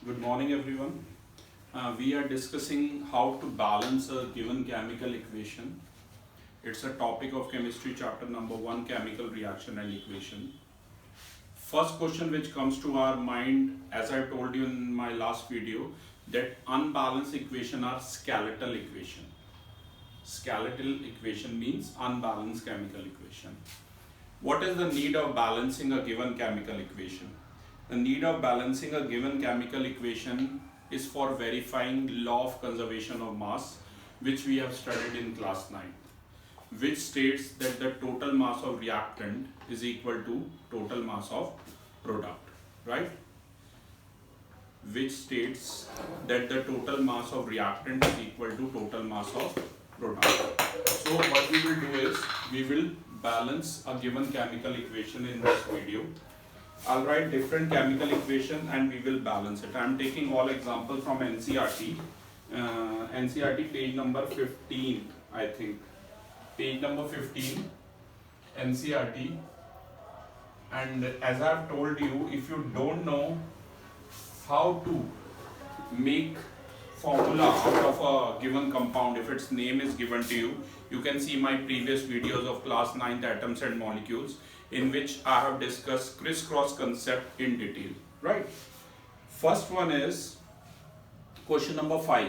Good morning, everyone. We are discussing how to balance a given chemical equation. It's a topic of chemistry chapter number 1, chemical reaction and equation. First question which comes to our mind, as I told you in my last video, that unbalanced equation are skeletal equation. Skeletal equation means unbalanced chemical equation. What is the need of balancing a given chemical equation? The need of balancing a given chemical equation is for verifying law of conservation of mass, which we have studied in class 9, which states that the total mass of reactant is equal to total mass of product, right? Which states that the total mass of reactant is equal to total mass of product. So what we will do is, we will balance a given chemical equation in this video. I'll write different chemical equation and we will balance it. I'm taking all examples from NCERT. NCERT page number 15, I think. Page number 15, NCERT. And as I've told you, if you don't know how to make formula out of a given compound, if its name is given to you, you can see my previous videos of class 9th atoms and molecules, in which I have discussed crisscross concept in detail, right? First one is question number 5.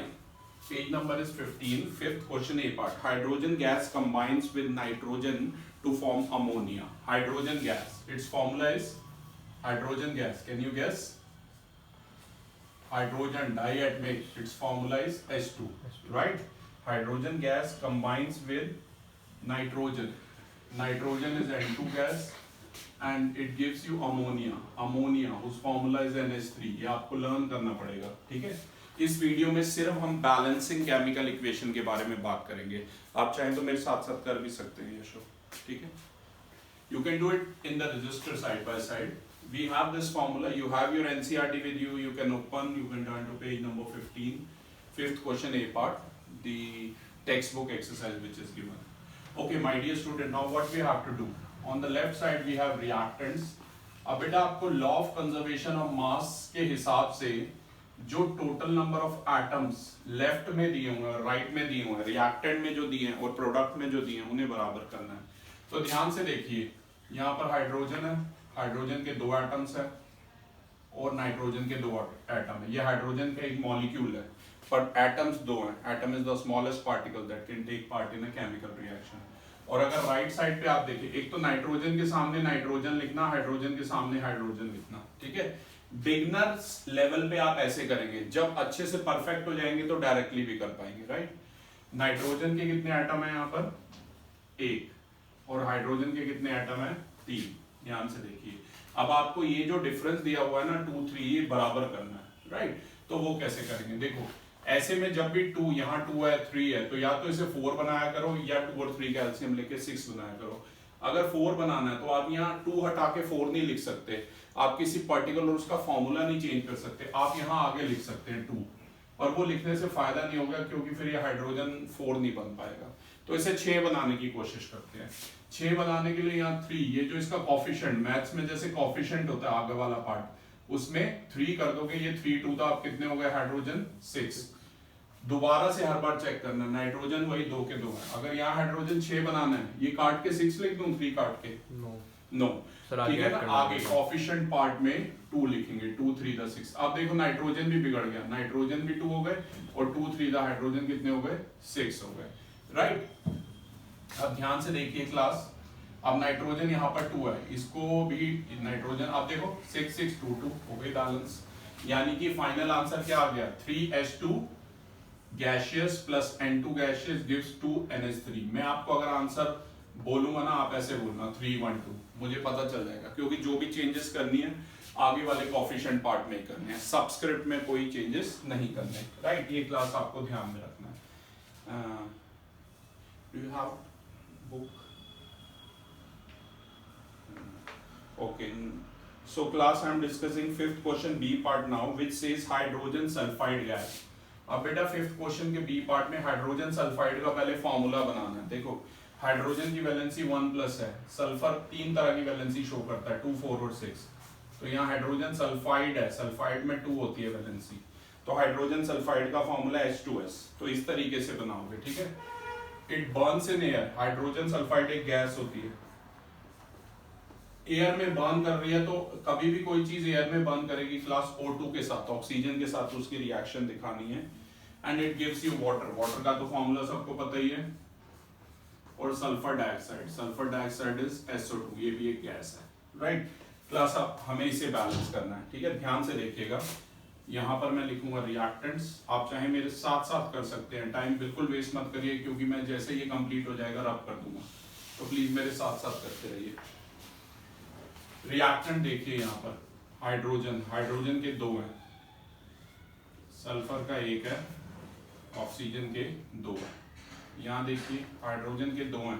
Page number is 15, fifth question A part. Hydrogen gas combines with nitrogen to form ammonia. Hydrogen gas, its formula is hydrogen gas. Can you guess? Hydrogen diatomic, its formula is H2, right? Hydrogen gas combines with nitrogen. Nitrogen is N2 gas and it gives you ammonia. Ammonia whose formula is NH3. ये आपको learn करना पड़ेगा, ठीक है? इस video में सिर्फ हम बैलेंसिंग केमिकल इक्वेशन के बारे में बात करेंगे. आप चाहें तो मेरे साथ साथ कर भी सकते हैं यशो, ठीक है? You can do it in the register side by side. We have this formula. You have your NCERT with you. You can open. You can turn to page number 15, fifth question A part, the textbook exercise which is given. Okay, my dear student, now what we have to do? On the left side we have reactants. अब बेटा आपको law of conservation of mass के हिसाब से जो total number of atoms left में दिए हुए हैं, right में दिए हुए हैं, reactant में जो दिए हैं और product में जो दिए हैं, उन्हें बराबर करना है. तो ध्यान से देखिए, यहाँ पर हाइड्रोजन है, हाइड्रोजन के 2 एटम्स है और नाइट्रोजन के 2 एटम है. ये हाइड्रोजन का एक मॉलिक्यूल है, पर एटम्स 2 हैं. Atom is the smallest particle that can take part in a chemical reaction. और अगर राइट साइड पे आप देखिए, एक तो नाइट्रोजन के सामने नाइट्रोजन लिखना, हाइड्रोजन के सामने हाइड्रोजन लिखना, ठीक है? बिगनर्स लेवल पे आप ऐसे करेंगे, जब अच्छे से परफेक्ट हो जाएंगे तो डायरेक्टली भी कर पाएंगे, राइट? नाइट्रोजन के कितने एटम है यहाँ पर? 1. और हाइड्रोजन के कितने एटम है? 3. ध्यान से देखिए. अब आपको ये जो डिफरेंस दिया हुआ है ना 2, 3, ये बराबर करना है, राइट? तो वो कैसे करेंगे? देखो, ऐसे में जब भी 2, यहाँ 2 है, 3 है, तो या तो इसे 4 बनाया करो या 2 और 3 कैल्शियम लेके 6 बनाया करो. अगर 4 बनाना है तो आप यहाँ 2 हटा के 4 नहीं लिख सकते. आप किसी पर्टिकुलर उसका फॉर्मूला नहीं चेंज कर सकते. आप यहाँ आगे लिख सकते हैं 2, और वो लिखने से फायदा नहीं होगा क्योंकि फिर ये हाइड्रोजन 4 नहीं बन पाएगा. तो इसे 6 बनाने की कोशिश करते हैं. 6 बनाने के लिए यहाँ 3, ये जो इसका कॉफिशिएंट, मैथ्स में जैसे कॉफिशिएंट होता है आगे वाला पार्ट, उसमें 3 कर दोगे, ये 3, 2 था, आप कितने हो गए? हाइड्रोजन 6. दोबारा से हर बार चेक करना, नाइट्रोजन वही 2 के 2 है. अगर यहाँ हाइड्रोजन 6 बनाना है, ये काट के 6 लिख दूं, 3 काट के? नो, ठीक है ना? आगे कॉफिशिएंट पार्ट में 2 लिखेंगे, 2, 3 द 6. अब देखो नाइट्रोजन भी बिगड़ गया, नाइट्रोजन भी 2 हो गए और 2, 3 द हाइड्रोजन कितने हो गए? 6 हो गए, राइट? अब ध्यान से देखिए क्लास, अब नाइट्रोजन यहाँ पर 2 है, इसको भी नाइट्रोजन, अब देखो 6, 6, 2, 2 हो गई बैलेंस. यानी कि फाइनल आंसर क्या आ गया? 3H2 gaseous plus N2 gaseous gives 2NH3. मैं आपको अगर आंसर बोलूंगा ना, आप ऐसे बोलना 3, 1, 2, मुझे पता चल जाएगा, क्योंकि जो भी चेंजेस करनी है आगे वाले कॉफिशिएंट पार्ट में ही करने हैं, सबस्क्रिप्ट में कोई चेंजेस नहीं करने, राइट? ये क्लास आपको ध्यान में रखना है. Do you have book? Okay, so class I am discussing fifth question B part now, which says hydrogen sulfide gas. अब बेटा फिफ्थ क्वेश्चन के बी पार्ट में हाइड्रोजन सल्फाइड का पहले फॉर्मूला बनाना है. देखो, हाइड्रोजन की वैलेंसी 1+ है, सल्फर 3 तरह की वैलेंसी शो करता है, 2, 4 और 6. तो यहाँ हाइड्रोजन सल्फाइड है, सल्फाइड में 2 होती है वैलेंसी, तो हाइड्रोजन सल्फाइड का फॉर्मूला H2S। तो इस तरीके से बनाओगे, ठीक है। It Burns in air, hydrogen sulphide एक गैस होती है, एयर में बर्न कर रही है, तो कभी भी कोई चीज एयर में बर्न करेगी क्लास O2 के साथ, ऑक्सीजन के साथ उसकी रिएक्शन दिखानी है। And it gives you water, water का तो फॉर्मूला सबको पता ही है। और sulphur dioxide, sulphur dioxide is SO2, ये भी एक गैस है, राइट। क्लास अब हमें इसे बैलेंस करना है, ठीक है। ध्यान से देखिएगा, यहाँ पर मैं लिखूंगा रिएक्टेंट्स, आप चाहे मेरे साथ साथ कर सकते हैं, टाइम बिल्कुल वेस्ट मत करिए, क्योंकि मैं जैसे ये कंप्लीट हो जाएगा रब कर दूंगा, तो प्लीज मेरे साथ साथ करते रहिए। रिएक्टेंट देखिए यहाँ पर, हाइड्रोजन, हाइड्रोजन के 2 हैं, सल्फर का 1 है, ऑक्सीजन के 2 है। यहाँ देखिए हाइड्रोजन के 2 हैं,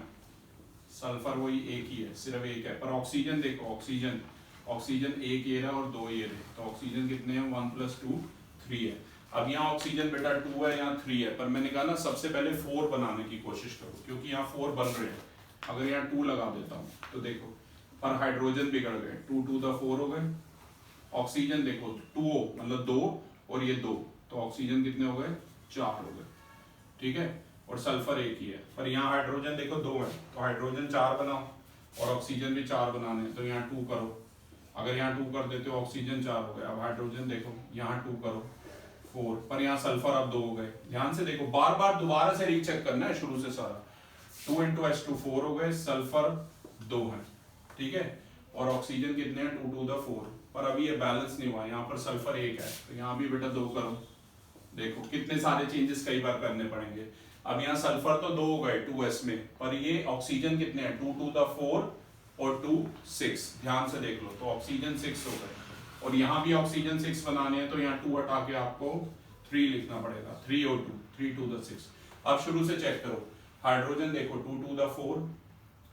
सल्फर वही 1 ही है, सिर्फ 1 है। पर ऑक्सीजन देखो, ऑक्सीजन, ऑक्सीजन 1 ये रहा और 2 ये रहे, तो ऑक्सीजन कितने हैं, 1 + 2 3 है। अब यहाँ ऑक्सीजन बेटा 2 है, यहाँ 3 है, पर मैंने कहा ना सबसे पहले 4 बनाने की कोशिश करो, क्योंकि यहाँ 4 बन रहे हैं। अगर यहाँ 2 लगा देता हूँ तो देखो, पर हाइड्रोजन बिगड़ गए, 2 2 द 4 हो गए। ऑक्सीजन देखो 2 मतलब 2 और ये 2, तो ऑक्सीजन कितने हो गए, 4 हो गए, ठीक है। और सल्फर 1 ही है, पर यहाँ हाइड्रोजन देखो 2 है, तो हाइड्रोजन 4 बनाओ, और ऑक्सीजन भी 4 बनाने, तो यहाँ 2 करो। अगर यहाँ 2 कर देते हो ऑक्सीजन 4 हो गया। अब हाइड्रोजन देखो, यहाँ 2 करो 4, पर यहाँ सल्फर अब 2 हो गए। ध्यान से देखो, बार बार दोबारा से रीचेक करना है शुरू से सारा। 2 × H2 4 हो गए, सल्फर 2 है, ठीक है। और ऑक्सीजन कितने हैं, 2 2 द 4, पर अभी ये बैलेंस नहीं हुआ, यहाँ पर सल्फर 1 है, तो यहाँ भी बेटा 2 करो। देखो कितने सारे चेंजेस कई बार करने पड़ेंगे। अब यहाँ सल्फर तो 2 हो गए 2s में, पर ये ऑक्सीजन कितने हैं, 2 2 द 4 और 2 6, ध्यान से देख लो, तो ऑक्सीजन 6 हो गए। और यहाँ भी ऑक्सीजन 6 बनाने हैं, तो यहाँ 2 हटा के आपको 3 लिखना पड़ेगा, 3 और 2, 3 2 द 6। अब शुरू से चेक करो, हाइड्रोजन देखो 2 2 द 4,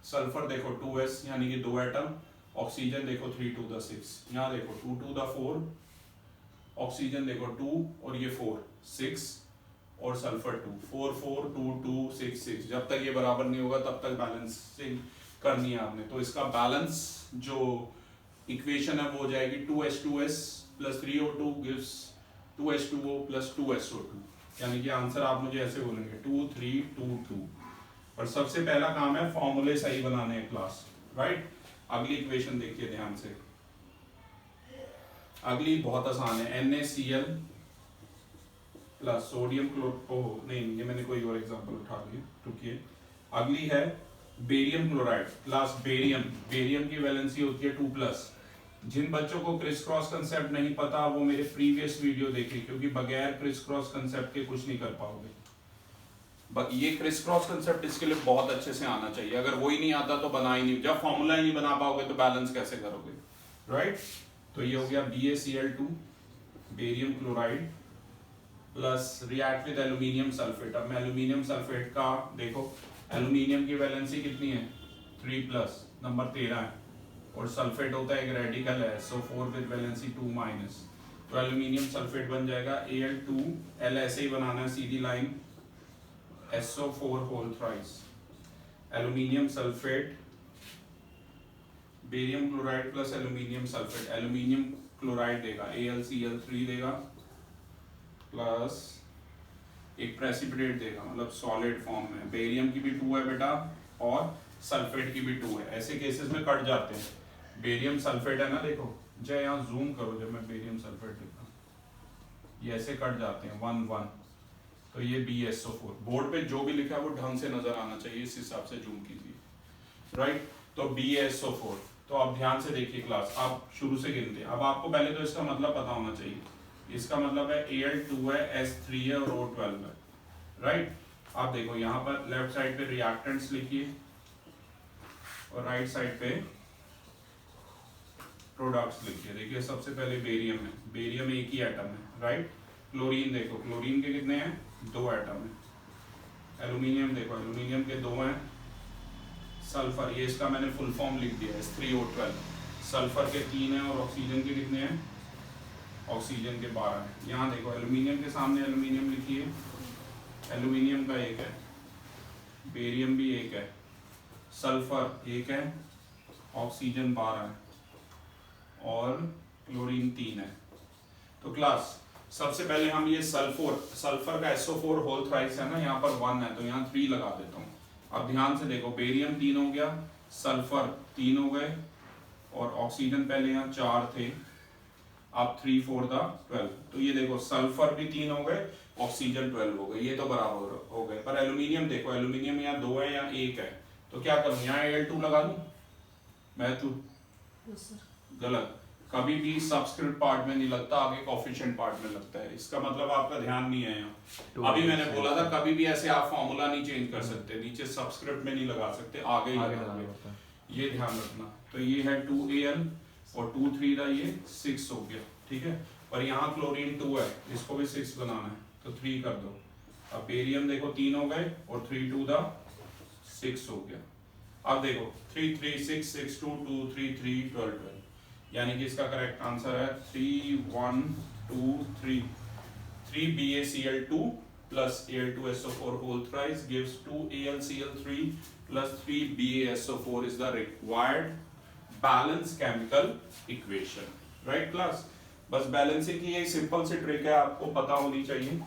सल्फर देखो 2s यानी कि 2 एटम, ऑक्सीजन देखो 3 2 द 6, यहाँ देखो 2 2 द 4, ऑक्सीजन देखो 2 और ये 4 6, और सल्फर 2 4 4 2 2 6 6। जब तक ये बराबर नहीं होगा तब तक बैलेंसिंग करनी है आपने। तो इसका बैलेंस जो इक्वेशन है वो हो जाएगी 2H2S + 3O2 gives 2H2O + 2SO2, यानी कि आंसर आप मुझे ऐसे बोलेंगे 2 3 2 2। और सबसे पहला काम है फॉर्मूले सही बनाने हैं क्लास, राइट। अगली इक्वेशन देखिए ध्यान से, अगली बहुत आसान है, NaCl प्लस सोडियम नहीं, ये मैंने कोई और एग्जांपल उठा लिया, रुकिए। अगली है barium chloride plus barium, barium की वैलेंसी होती है 2+। जिन बच्चों को क्रिस क्रॉस कंसेप्ट नहीं पता वो मेरे प्रीवियस वीडियो देखें, क्योंकि बगैर क्रिस क्रॉस कंसेप्ट के कुछ नहीं कर पाओगे। ये क्रिस क्रॉस कंसेप्ट इसके लिए बहुत अच्छे से आना चाहिए, अगर वही नहीं आता तो बना ही नहीं, जब फॉर्मूला ही नहीं बना पाओगे तो बैलेंस कैसे करोगे, राइट। तो ये हो गया BaCl2 barium chloride plus react with aluminium sulphate. अब मैं एल्यूमिनियम सल्फेट का देखो, एल्यूमिनियम की वैलेंसी कितनी है, 3+, नंबर 13 है, और सल्फेट होता है एक रेडिकल है, SO4 विद वैलेंसी 2-, तो एल्यूमिनियम सल्फेट बन जाएगा Al2, ऐसे ही बनाना है सीधी line, SO4 whole thrice, aluminium sulphate barium chloride plus aluminium sulphate, aluminium chloride देगा AlCl3 देगा प्लस एक प्रेसिपिटेट देगा, मतलब सॉलिड फॉर्म में। बेरियम की भी 2 है बेटा और सल्फेट की भी 2 है। ऐसे केसेस में कट जाते हैं, बेरियम सल्फेट है ना, देखो जय यहाँ जूम करो, जब मैं बेरियम सल्फेट लिखता हूँ ये ऐसे कट जाते हैं 1 1, तो ये BSO4। बोर्ड पे जो भी लिखा है वो ढंग से नजर आना चाहिए, इस हिसाब से जूम कीजिए, राइट। तो BSO4, तो आप ध्यान से देखिए क्लास, आप शुरू से गिनते हैं। अब आपको पहले तो इसका मतलब पता होना चाहिए, इसका मतलब है Al2 है, S3 है और O12 है, राइट। आप देखो यहाँ पर लेफ्ट साइड पे रिएक्टेंट्स लिखिए और राइट साइड पे प्रोडक्ट्स लिखिए। देखिए सबसे पहले बेरियम है, बेरियम एक ही एटम है, राइट। क्लोरीन देखो, क्लोरीन के कितने हैं, 2 एटम है। एल्यूमिनियम देखो, एल्यूमिनियम के 2 हैं। सल्फर, ये इसका मैंने फुल फॉर्म लिख दिया है S3O12, सल्फर के 3 हैं और ऑक्सीजन के कितने हैं, ऑक्सीजन के 12 हैं। यहाँ देखो एल्यूमिनियम के सामने एल्यूमिनियम लिखिए, एल्यूमिनियम का 1 है, बेरियम भी 1 है, सल्फर 1 है, ऑक्सीजन 12 है, और क्लोरीन 3 है। तो क्लास सबसे पहले हम ये सल्फर का SO4 होल थ्राइस है ना, यहाँ पर 1 है तो यहाँ 3 लगा देता हूँ। अब ध्यान से देखो, बेरियम 3 हो गया, सल्फर 3 हो गए, और ऑक्सीजन पहले यहाँ 4 थे, अब 3 4 12। तो ये देखो सल्फर भी 3 हो गए, ऑक्सीजन 12 हो गए, ये तो बराबर हो गए। पर एल्यूमिनियम देखो, एल्यूमिनियम यहाँ 2 है या 1 है, तो क्या करूँ, यहाँ Al2 लगा दूँ मैं? तो गलत, कभी भी सबस्क्रिप्ट पार्ट में नहीं लगता, आगे कोफिशिएंट पार्ट में लगता है। इसका मतलब आपका ध्यान नहीं है यहाँ। अभी मैंने बोला था कभी भी ऐसे आप फॉर्मूला नहीं चेंज कर सकते, नीचे सबस्क्रिप्ट में नहीं लगा सकते, आगे ही लगाना होता है, ये ध्यान रखना। तो ये है 2Al और 2 3 का ये 6 हो गया, ठीक है। और यहाँ क्लोरीन 2 है, इसको भी 6 बनाना है तो 3 कर दो। अब बेरियम देखो 3 हो गए और 3 2 6 हो गया। अब देखो 3 3 6 6 2 2 3 3 12 12, यानी कि इसका करेक्ट आंसर है 3 1 2 3। 3 BaCl2 plus Al2SO4 whole thrice gives 2 AlCl3 plus 3 BaSO4 is the required balanced chemical equation, right class? बस बैलेंसिंग की ये सिंपल सी ट्रिक है, आपको पता होनी चाहिए।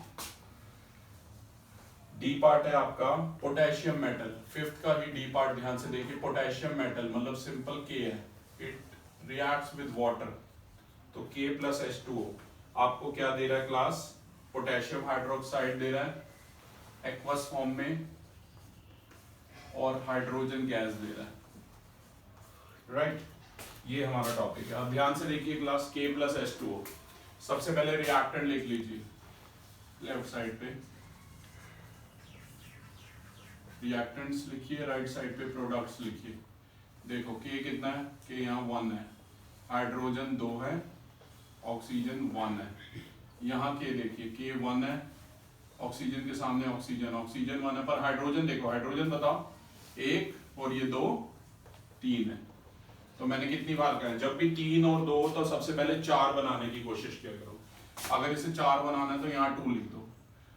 डी पार्ट है आपका पोटेशियम मेटल, फिफ्थ का ही डी पार्ट ध्यान से देखिए। पोटेशियम मेटल मतलब सिंपल के है, इट रिएक्ट्स विद वाटर, तो K प्लस H2O आपको क्या दे रहा है क्लास? पोटेशियम हाइड्रोक्साइड दे रहा है एक्वस फॉर्म में, और हाइड्रोजन गैस दे रहा है, राइट ये हमारा टॉपिक है। अब ध्यान से देखिए क्लास, K प्लस H2O। सबसे पहले रिएक्टेंट लिख लीजिए लेफ्ट साइड पे, रिएक्टेंट्स लिखिए, राइट साइड पे प्रोडक्ट्स लिखिए। देखो K कितना है, K यहाँ 1 है, हाइड्रोजन 2 है, ऑक्सीजन 1 है। यहाँ K देखिए, K 1 है, ऑक्सीजन के सामने ऑक्सीजन 1 है, पर हाइड्रोजन देखो, हाइड्रोजन बताओ 1 और ये 2 3 है। तो मैंने कितनी बार कहा, जब भी 3 और 2 तो सबसे पहले 4 बनाने की कोशिश किया करो। अगर इसे 4 बनाना है तो यहाँ 2 लिख दो।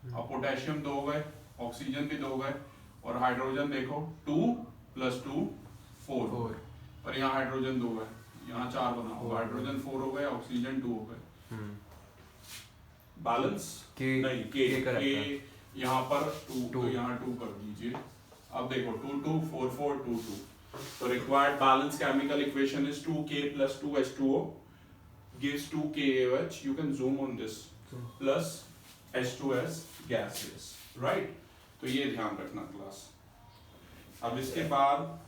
अब पोटेशियम 2 गए, ऑक्सीजन भी 2 गए, और हाइड्रोजन देखो 2 + 2 4, पर यहाँ हाइड्रोजन 2 है, यहाँ 4 बनाओ, हाइड्रोजन 4 हो गए, ऑक्सीजन 2 हो गए। बैलेंस नहीं, के यहाँ पर 2 तो यहाँ 2 कर दीजिए। अब देखो 2 2 4 4 2 2, तो required balanced chemical equation is 2K plus 2H2O gives 2KAH, you can zoom on this, plus H2S gases, right? तो ये ध्यान रखना क्लास। अब इसके बाद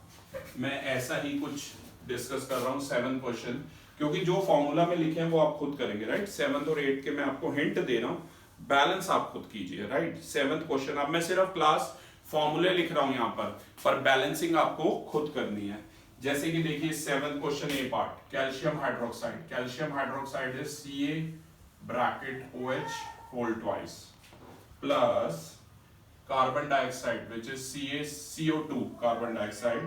मैं ऐसा ही कुछ डिस्कस कर रहा हूँ 7 क्वेश्चन, क्योंकि जो फॉर्मूला में लिखे हैं वो आप खुद करेंगे, राइट। 7th और 8th के मैं आपको हिंट दे रहा हूँ, बैलेंस आप खुद कीजिए, राइट। 7th क्वेश्चन, अब मैं सिर्फ क्लास फॉर्मूले लिख रहा हूं यहां पर बैलेंसिंग आपको खुद करनी है। जैसे कि देखिए 7th question A part, calcium hydroxide, calcium hydroxide is Ca bracket OH whole twice plus carbon dioxide which is CaCO2 carbon dioxide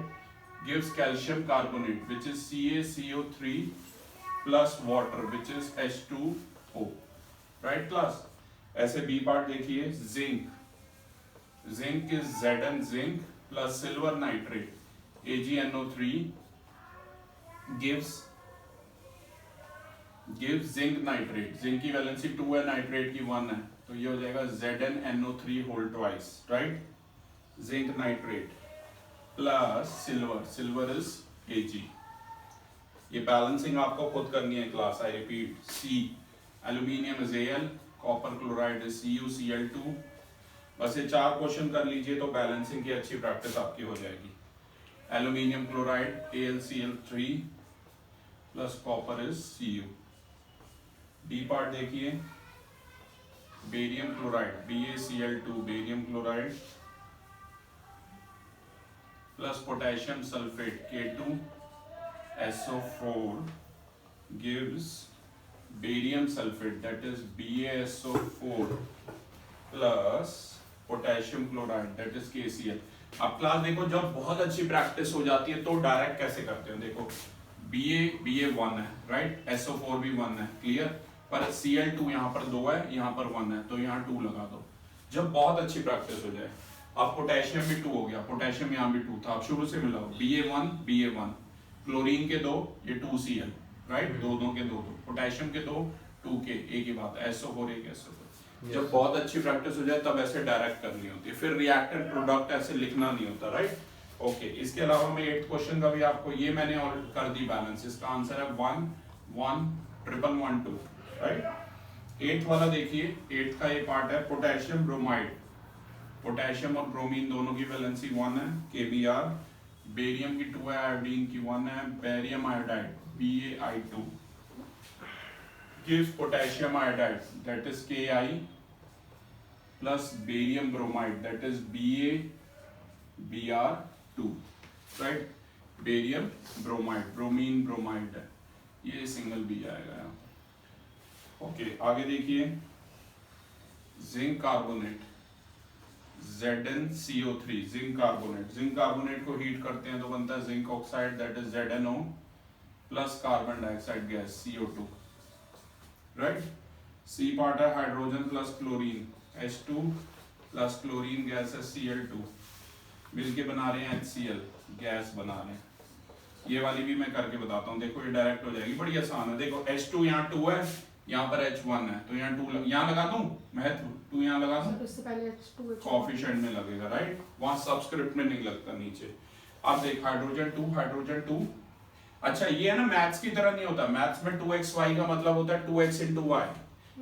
gives calcium carbonate which is CaCO3 plus water which is H2O, right class. ऐसे B part देखिए, zinc, zinc is Zn zinc plus silver nitrate AgNO3 gives zinc nitrate, zinc की valency 2 है, nitrate की 1 है, तो ये हो जाएगा ZnNO3 whole twice, right. Zinc nitrate plus silver is Ag। ये बैलेंसिंग आपको खुद करनी है class, I repeat. C aluminium is Al, copper chloride is CuCl2। बस ये 4 क्वेश्चन कर लीजिए तो बैलेंसिंग की अच्छी प्रैक्टिस आपकी हो जाएगी। Aluminium chloride AlCl3 plus copper is Cu। D part देखिए, barium chloride BaCl2, barium chloride plus potassium sulphate K2SO4 gives barium sulfate that is BaSO4 plus potassium chloride that is KCl। अब class देखो, जब बहुत अच्छी practice हो जाती है तो डायरेक्ट कैसे करते हैं, देखो Ba 1 है, राइट, SO4 भी 1 है, क्लियर, पर Cl2 यहाँ पर 2 है, यहाँ पर 1 है, तो यहाँ 2 लगा दो जब बहुत अच्छी प्रैक्टिस हो जाए। अब पोटेशियम भी 2 हो गया, पोटेशियम यहाँ भी 2 था, अब शुरू से मिलाओ, Ba1 क्लोरीन के 2, ये 2Cl, राइट, दोनों के दो, पोटेशियम के दो, 2 के, एक ही बात, SO4 एक SO4। जब बहुत अच्छी प्रैक्टिस हो जाए तब ऐसे डायरेक्ट करनी होती है, फिर रिएक्टेंट प्रोडक्ट ऐसे लिखना नहीं होता, राइट। ओके, इसके अलावा मैं 8th क्वेश्चन का भी आपको, ये मैंने और कर दी बैलेंस, इसका आंसर है 1 1 1 1 2, राइट। 8th वाला देखिए, 8th का ये पार्ट है पोटेशियम ब्रोमाइड, पोटेशियम और ब्रोमीन दोनों की वैलेंसी 1 है, KBr, बेरियम की 2 है, आयोडीन की 1 है, barium iodide BaI2 gives potassium iodide that is Ki plus barium bromide that is BaBr2, right, barium bromide, bromine bromide है, ये सिंगल बी आएगा यहाँ। ओके, आगे देखिए, zinc carbonate ZnCO3, zinc carbonate, zinc carbonate को heat करते हैं तो बनता है zinc oxide that is ZnO plus carbon dioxide gas CO2, right. C part है hydrogen plus chlorine H2 plus chlorine gas है Cl2, मिलके बना रहे हैं HCl, गैस बना रहे हैं। ये वाली भी मैं करके बताता हूँ, देखो ये डायरेक्ट हो जाएगी, बड़ी आसान है। देखो H2 यहाँ 2 है, यहाँ पर H1 है, तो यहाँ 2 यहाँ लगा दूं, महत्व 2 यहाँ लगा दूं, इससे पहले H2 कोएफिशिएंट में लगेगा, राइट, वहाँ सबस्क्रिप्ट में नहीं लगता नीचे। अब देख हाइड्रोजन 2 हाइड्रोजन 2, अच्छा ये है ना मैथ्स की तरह नहीं होता, मैथ्स में 2xy का मतलब होता है 2x into y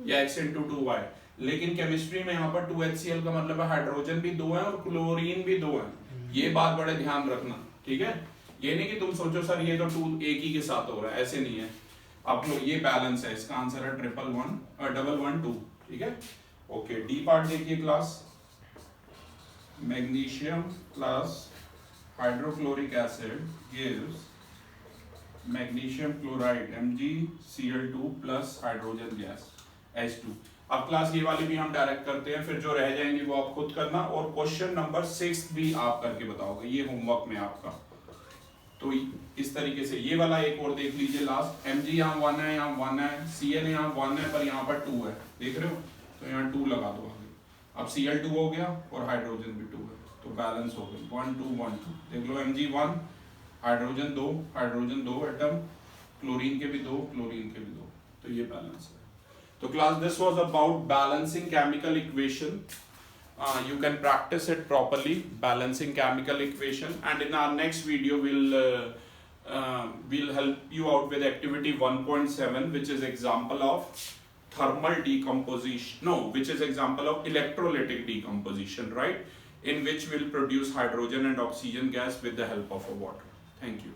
या x into 2y, लेकिन केमिस्ट्री में यहाँ पर 2HCl का मतलब है हाइड्रोजन भी 2 है और क्लोरीन भी 2 है, ये बात बड़े ध्यान रखना, ठीक है। ये नहीं कि तुम सोचो सर ये तो 2 एक ही के साथ हो रहा है, ऐसे नहीं है। आप लोग ये बैलेंस है, इसका आंसर है 111 ठीक है। ओके, डी पार्ट देखिए class, magnesium plus hydrochloric acid gives magnesium chloride MgCl2 plus hydrogen gas H2। अब क्लास ये वाली भी हम डायरेक्ट करते हैं, फिर जो रह जाएंगे वो आप खुद करना, और क्वेश्चन नंबर 6 भी आप करके बताओगे, ये होमवर्क में आपका। तो इस तरीके से ये वाला एक और देख लीजिए लास्ट, Mg यहाँ 1 है, यहाँ 1 है, Cl यहाँ 1 है पर यहाँ पर 2 है, देख रहे हो, तो यहाँ 2 लगा दो आगे। अब Cl2 हो गया और हाइड्रोजन भी 2 है, तो बैलेंस हो गया 1 2 1 2। देख लो Mg 1, हाइड्रोजन 2 एटम, क्लोरीन के भी 2, क्लोरीन के भी 2, तो ये बैलेंस है। तो class this was about balancing chemical equation. You can practice it properly, balancing chemical equation, and in our next video we'll help you out with activity 1.7, which is example of thermal decomposition, no, which is example of electrolytic decomposition, right, in which we'll produce hydrogen and oxygen gas with the help of a water. Thank you.